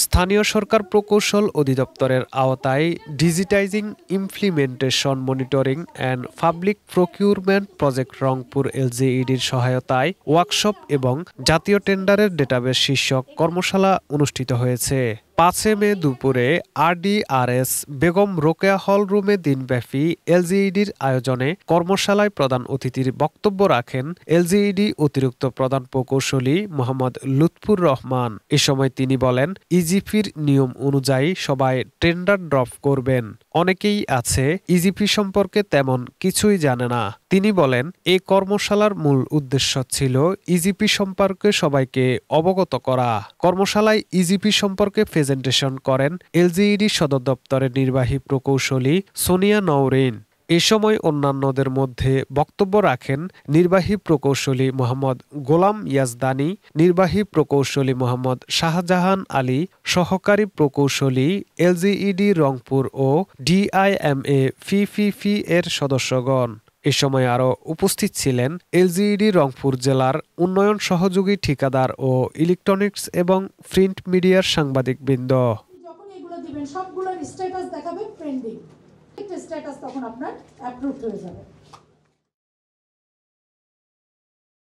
স্থানীয় সরকার প্রকৌশল অধিদপ্তরের আওতায় digitizing implementation monitoring and public procurement project Rangpur এলজিইডির সহায়তায় ওয়ার্কশপ এবং জাতীয় টেন্ডারের ডেটাবেস শীর্ষক কর্মশালা অনুষ্ঠিত হয়েছে। 5 মে দুপুরে আরডিআরএস বেগম রোকেয়া হল রুমে দিনব্যাপী এলজিইডির আয়োজনে কর্মশালায় প্রধান অতিথির বক্তব্য রাখেন এলজিইডি অতিরিক্ত প্রধান প্রকৌশলী মোহাম্মদ লুৎফুর রহমান। এ সময় তিনি বলেন, ইজিপির নিয়ম অনুযায়ী সবাই টেন্ডার ড্রপ করবেন। অনেকেই আছে ইজিপি সম্পর্কে তেমন কিছুই জানে না। তিনি বলেন, এই কর্মশালার মূল উদ্দেশ্য ছিল ইজিপি সম্পর্কে সবাইকে অবগত করা। কর্মশালায় ইজিপি সম্পর্কে প্রেজেন্টেশন করেন এলজিইডি সদর দপ্তরের নির্বাহী প্রকৌশলী সোনিয়া নওরিন। এ সময় অন্যান্যদের মধ্যে বক্তব্য রাখেন নির্বাহী প্রকৌশলী মোহাম্মদ গোলাম ইয়াজদানি, নির্বাহী প্রকৌশলী মোহাম্মদ শাহজাহান আলী, সহকারী প্রকৌশলী এলজিইডি রংপুর ও ডিআইএমএ ফিফিফি এর সদস্যগণ। এ সময় আরও উপস্থিত ছিলেন এলজিইডি রংপুর জেলার উন্নয়ন সহযোগী ঠিকাদার ও ইলেকট্রনিক্স এবং প্রিন্ট মিডিয়ার সাংবাদিকবৃন্দ। যখন এগুলো দিবেন সবগুলোর স্ট্যাটাস দেখাবে পেন্ডিং, একটা স্ট্যাটাস তখন আপনার অ্যাপ্রুভড হয়ে যাবে।